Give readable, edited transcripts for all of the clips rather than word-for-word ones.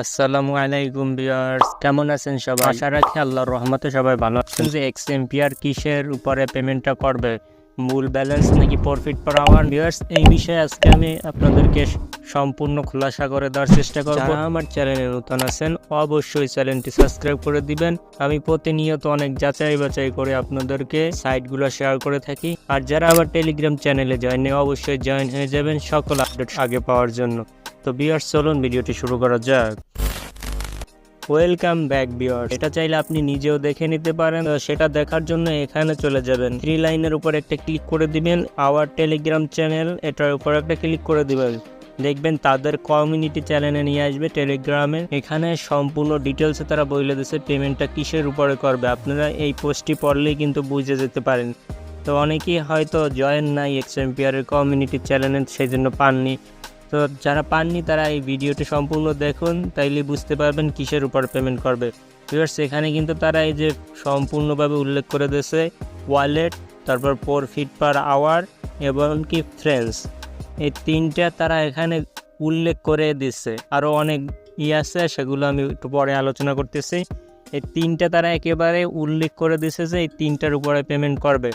আসসালামু আলাইকুম ভিউয়ার্স, কেমন আছেন সবাই? আশা রাখি আল্লাহর রহমতে সবাই ভালো আছেন। যে এক্সএমপিআর কিসের উপরে পেমেন্টটা করবে, মূল ব্যালেন্স নাকি প্রফিট পার আওয়ার? ভিউয়ার্স, এই বিষয়ে আজকে আমি আপনাদেরকে সম্পূর্ণ খোলাসা করে দেওয়ার চেষ্টা করব। যারা আমার চ্যানেলে নতুন আছেন অবশ্যই চ্যানেলটি সাবস্ক্রাইব করে দিবেন। আমি প্রতিনিয়ত অনেক যাচাই বাছাই করে আপনাদেরকে সাইটগুলো শেয়ার করে থাকি। আর যারা আবার টেলিগ্রাম চ্যানেলে জয়েন নেই অবশ্যই জয়েন হয়ে যাবেন সকল আপডেট আগে পাওয়ার জন্য। তো ভিউয়ার্স, চলুন ভিডিওটি শুরু করা যাক। ওয়েলকাম ব্যাক ভিউয়ার্স, এটা চাইলে আপনি নিজেও দেখে নিতে পারেন। সেটা দেখার জন্য এখানে চলে যাবেন, 3 লাইনের উপর একটা ক্লিক করে দিবেন, আওয়ার টেলিগ্রাম চ্যানেল, এটার উপর একটা ক্লিক করে দিবেন। দেখবেন তাদের কমিউনিটি চ্যানেলে নিয়ে আসবে টেলিগ্রামে। এখানে সম্পূর্ণ ডিটেলসে তারা বলে দিচ্ছে পেমেন্টটা কিসের উপরে করবে। আপনারা এই পোস্টটি পড়লেই কিন্তু বুঝে যেতে পারেন। তো অনেকেই হয়তো জয়েন নাই এক্সএমপিআর এর কমিউনিটি চ্যানেলে, সেই জন্য পাননি। তো যারা পাননি তারা এই ভিডিওটি সম্পূর্ণ দেখুন, তাইলে বুঝতে পারবেন কিসের উপর পেমেন্ট করবে। ভিউয়ার্স, এখানে কিন্তু তারা এই যে সম্পূর্ণভাবে উল্লেখ করে দিয়েছে ওয়ালেট, তারপর প্রফিট পার আওয়ার এবং কি ফ্রেন্ডস, এই তিনটা তারা এখানে উল্লেখ করে দিচ্ছে। আরও অনেক আছে, সেগুলো আমি একটু পরে আলোচনা করতেছি। এই তিনটা তারা একেবারে উল্লেখ করে দিছে যে এই তিনটার উপরে পেমেন্ট করবে।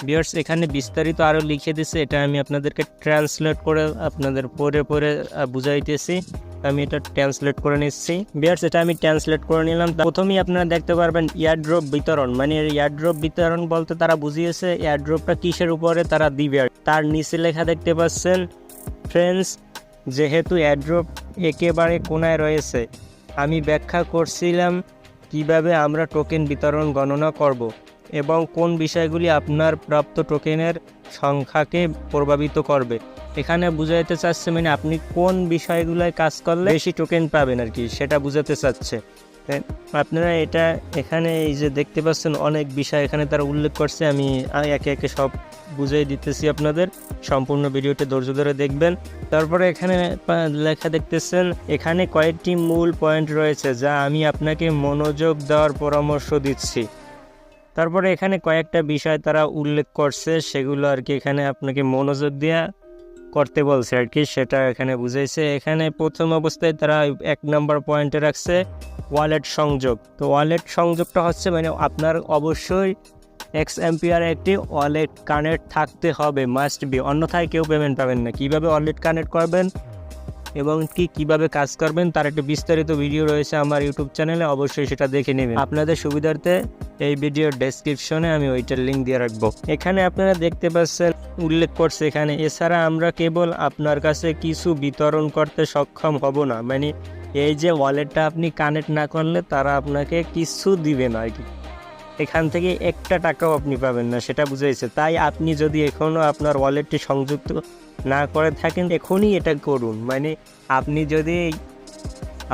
ভিউয়ার্স, এখানে বিস্তারিত আরও লিখে দিছে, এটা আমি আপনাদেরকে ট্রান্সলেট করে আপনাদের পরে বুঝাইতেছি। আমি এটা ট্রান্সলেট করে নিচ্ছি। ভিউয়ার্স, এটা আমি ট্রান্সলেট করে নিলাম। প্রথমেই আপনারা দেখতে পারবেন এয়ারড্রপ বিতরণ, মানে এয়ারড্রপ বিতরণ বলতে তারা বুঝিয়েছে এয়ারড্রপটা কিসের উপরে তারা দিবে। তার নিচে লেখা দেখতে পাচ্ছেন ফ্রেন্ডস, যেহেতু এয়ারড্রপ একেবারে কোনায় রয়েছে, আমি ব্যাখ্যা করছিলাম কিভাবে আমরা টোকেন বিতরণ গণনা করব এবং কোন বিষয়গুলি আপনার প্রাপ্ত টোকেনের সংখ্যাকে প্রভাবিত করবে। এখানে বুঝাইতে চাচ্ছে মানে আপনি কোন বিষয়গুলোয় কাজ করলে বেশি টোকেন পাবেন আর কি, সেটা বুঝাতে চাচ্ছে। আপনারা এটা এখানে এই যে দেখতে পাচ্ছেন অনেক বিষয় এখানে তারা উল্লেখ করছে। আমি একে একে সব বুঝিয়ে দিতেছি আপনাদের, সম্পূর্ণ ভিডিওটি ধৈর্য ধরে দেখবেন। তারপরে এখানে লেখা দেখতেছেন, এখানে কয়েকটি মূল পয়েন্ট রয়েছে যা আমি আপনাকে মনোযোগ দেওয়ার পরামর্শ দিচ্ছি। তারপরে এখানে কয়েকটা বিষয় তারা উল্লেখ করছে, সেগুলো আর কি এখানে আপনাকে মনোযোগ দেওয়া করতে বলছে আর কি, সেটা এখানে বুঝাইছে। এখানে প্রথম অবস্থায় তারা 1 নম্বর পয়েন্টে রাখছে ওয়ালেট সংযোগ। তো ওয়ালেট সংযোগটা হচ্ছে মানে আপনার অবশ্যই এক্সএমপিআর একটি ওয়ালেট কানেক্ট থাকতে হবে, মাস্ট বি, অন্যথায় কেউ পেমেন্ট পাবেন না। কীভাবে ওয়ালেট কানেক্ট করবেন এবং কিভাবে কাজ করবেন তার একটা বিস্তারিত ভিডিও রয়েছে আমার ইউটিউব চ্যানেলে, অবশ্যই সেটা দেখে নেবেন। আপনাদের সুবিধার্থে এই ভিডিওর ডেসক্রিপশনে আমি ওইটার লিঙ্ক দিয়ে রাখবো। এখানে আপনারা দেখতে পাচ্ছেন উল্লেখ করছে এখানে, এছাড়া আমরা কেবল আপনার কাছে কিছু বিতরণ করতে সক্ষম হব না, মানে এই যে ওয়ালেটটা আপনি কানেক্ট না করলে তারা আপনাকে কিছু দিবে না আর কি, এখান থেকে একটা টাকাও আপনি পাবেন না, সেটা বুঝাইছে। তাই আপনি যদি এখনও আপনার ওয়ালেটটি সংযুক্ত না করে থাকেন এখনই এটা করুন। মানে আপনি যদি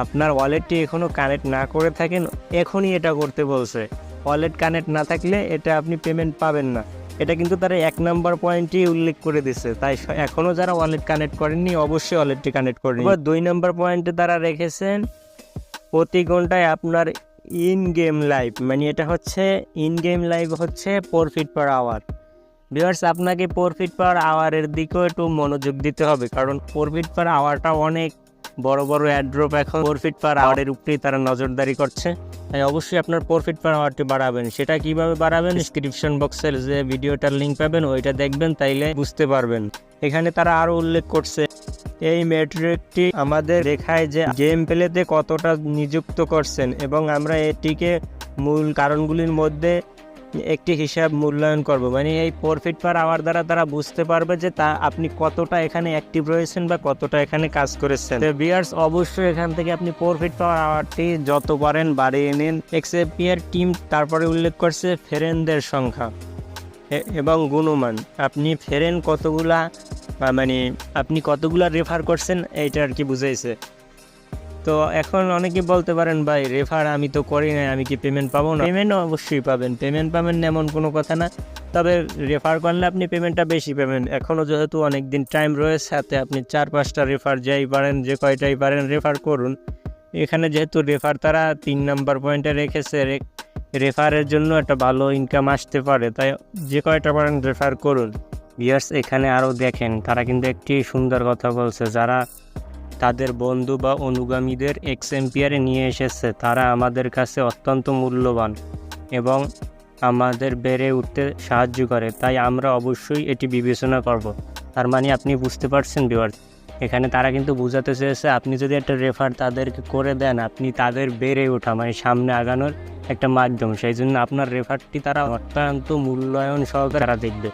আপনার ওয়ালেটটি এখনও কানেক্ট না করে থাকেন এখনই এটা করতে বলছে। ওয়ালেট কানেক্ট না থাকলে এটা আপনি পেমেন্ট পাবেন না, এটা কিন্তু তারা 1 নম্বর পয়েন্টেই উল্লেখ করে দিচ্ছে। তাই এখনও যারা ওয়ালেট কানেক্ট করেননি অবশ্যই ওয়ালেটটি কানেক্ট করেন। এবার 2 নম্বর পয়েন্টে তারা রেখেছেন প্রতি ঘন্টায় আপনার ইন গেম লাইভ, মানে এটা হচ্ছে ইন গেম লাইভ হচ্ছে প্রফিট পার আওয়ার। ভিউয়ার্স, আপনাকে প্রফিট পার আওয়ারের দিকেও একটু মনোযোগ দিতে হবে, কারণ প্রফিট পার আওয়ারটা অনেক বড় বড় অ্যাড্রপ এখন প্রফিট পার আওয়ারের উপরেই তারা নজরদারি করছে। তাই অবশ্যই আপনার প্রফিট পার আওয়ারটি বাড়াবেন। সেটা কিভাবে বাড়াবেন, ডিসক্রিপশন বক্সের যে ভিডিওটার লিঙ্ক পাবেন ওইটা দেখবেন, তাইলে বুঝতে পারবেন। এখানে তারা আরও উল্লেখ করছে এই মেট্রিকটি আমাদের দেখায় যে গেম প্লেতে কতটা নিযুক্ত করছেন এবং আমরা এটিকে মূল কারণগুলির মধ্যে একটি হিসাব মূল্যায়ন করব। মানে এই প্রফিট পার আওয়ার দ্বারা তারা বুঝতে পারবে যে আপনি কতটা এখানে অ্যাক্টিভ রয়েছেন বা কতটা এখানে কাজ করেছেন। তো ভিউয়ার্স, অবশ্যই এখান থেকে আপনি প্রফিট পার আওয়ারটি যত পারেন বাড়িয়ে নিন। এক্সএমপিআর টিম তারপরে উল্লেখ করছে ফ্রেন্ডদের সংখ্যা এবং গুণমান, আপনি ফ্রেন্ড কতগুলা, মানে আপনি কতগুলা রেফার করছেন এইটা আর কি বুঝাইছে। তো এখন অনেকে বলতে পারেন ভাই রেফার আমি তো করি না, আমি কি পেমেন্ট পাবো না? পেমেন্ট অবশ্যই পাবেন, পেমেন্ট পাবেন না এমন কোনো কথা না, তবে রেফার করলে আপনি পেমেন্টটা বেশি পাবেন। এখনও যেহেতু অনেক দিন টাইম রয়েছে হাতে, আপনি 4-5টা রেফার যাই পারেন, যে কয়টাই পারেন রেফার করুন। এখানে যেহেতু রেফার তারা 3 নম্বর পয়েন্টে রেখেছে, রেফারের জন্য একটা ভালো ইনকাম আসতে পারে, তাই যে কয়টা পারেন রেফার করুন। ভিউয়ার্স, এখানে আরও দেখেন তারা কিন্তু একটি সুন্দর কথা বলছে, যারা তাদের বন্ধু বা অনুগামীদের এক্সএমপিআরে নিয়ে এসেছে। তারা আমাদের কাছে অত্যন্ত মূল্যবান এবং আমাদের বেড়ে উঠতে সাহায্য করে, তাই আমরা অবশ্যই এটি বিবেচনা করব। তার মানে আপনি বুঝতে পারছেন ভিউয়ার্স, এখানে তারা কিন্তু বোঝাতে চেয়েছে আপনি যদি একটা রেফার তাদেরকে করে দেন, আপনি তাদের বেড়ে ওঠা মানে সামনে আগানোর একটা মাধ্যম। সেই জন্য আপনার রেফারটি তারা অত্যন্ত মূল্যায়ন সহকারে তারা দেখবে,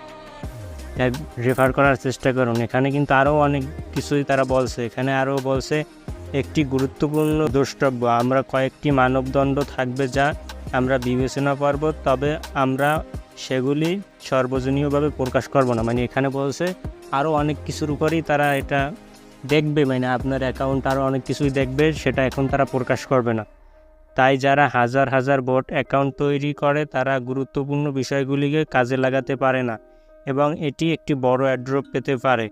তাই রেফার করার চেষ্টা করুন। এখানে কিন্তু আরও অনেক কিছুই তারা বলছে। এখানে আরও বলছে একটি গুরুত্বপূর্ণ দ্রষ্টব্য, আমরা কয়েকটি মানদণ্ড থাকবে যা আমরা বিবেচনা করব, তবে আমরা সেগুলি সর্বজনীয়ভাবে প্রকাশ করব না। মানে এখানে বলছে আরও অনেক কিছুর উপরেই তারা এটা দেখবে, মানে আপনার অ্যাকাউন্ট আরও অনেক কিছুই দেখবে, সেটা এখন তারা প্রকাশ করবে না। তাই যারা হাজার হাজার বট অ্যাকাউন্ট তৈরি করে তারা গুরুত্বপূর্ণ বিষয়গুলিকে কাজে লাগাতে পারে না এবং এটি একটি বড় অ্যাড্রপ পেতে পারে।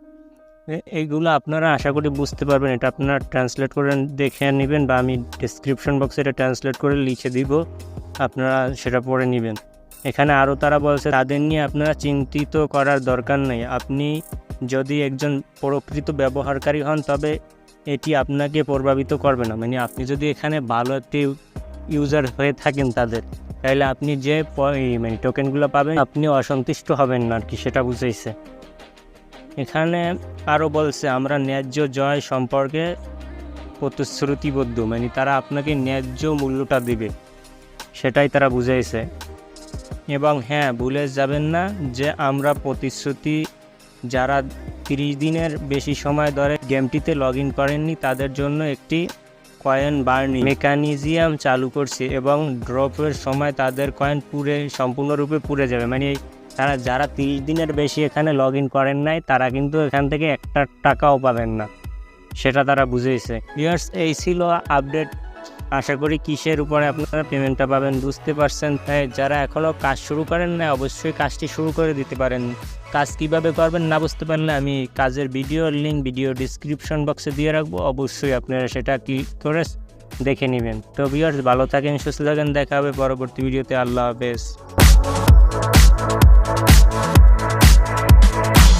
এইগুলো আপনারা আশা করি বুঝতে পারবেন। এটা আপনারা ট্রান্সলেট করে দেখে নেবেন বা আমি ডেসক্রিপশন বক্সে এটা ট্রান্সলেট করে লিখে দিব, আপনারা সেটা পড়ে নেবেন। এখানে আরও তারা বলছে তাদের নিয়ে আপনারা চিন্তিত করার দরকার নেই। আপনি যদি একজন প্রকৃত ব্যবহারকারী হন তবে এটি আপনাকে প্রভাবিত করবে না। মানে আপনি যদি এখানে ভালো একটি ইউজার হয়ে থাকেন তাদের, তাহলে আপনি যে মানে টোকেনগুলো পাবেন আপনি অসন্তুষ্ট হবেন না আর কি, সেটা বুঝাইছে। এখানে আরও বলছে আমরা ন্যায্য জয় সম্পর্কে প্রতিশ্রুতিবদ্ধ, মানে তারা আপনাকে ন্যায্য মূল্যটা দিবে, সেটাই তারা বুঝাইছে। এবং হ্যাঁ, ভুলে যাবেন না যে আমরা প্রতিশ্রুতি যারা 30 দিনের বেশি সময় ধরে গেমটিতে লগ ইন করেননি তাদের জন্য একটি কয়েন বার্নিং মেকানিজম চালু করছি এবং ড্রপের সময় তাদের কয়েন সম্পূর্ণরূপে পুড়ে যাবে। মানে তারা যারা 30 দিনের বেশি এখানে লগ ইন করেন নাই তারা কিন্তু এখান থেকে একটা টাকাও পাবেন না, সেটা তারা বুঝেছে। ভিউয়ার্স, এই ছিল আপডেট। আশা করি কিসের উপরে আপনারা পেমেন্টটা পাবেন বুঝতে পারছেন। তাই যারা এখনও কাজ শুরু করেন না অবশ্যই কাজটি শুরু করে দিতে পারেন। কাজ কিভাবে করবেন না বুঝতে পারলে আমি কাজের ভিডিওর লিঙ্ক ভিডিও ডিসক্রিপশন বক্সে দিয়ে রাখবো, অবশ্যই আপনারা সেটা ক্লিক করে দেখে নেবেন। তো ভিউয়ার্স, ভালো থাকেন, সুস্থ থাকেন, দেখা হবে পরবর্তী ভিডিওতে। আল্লাহ হাফেজ।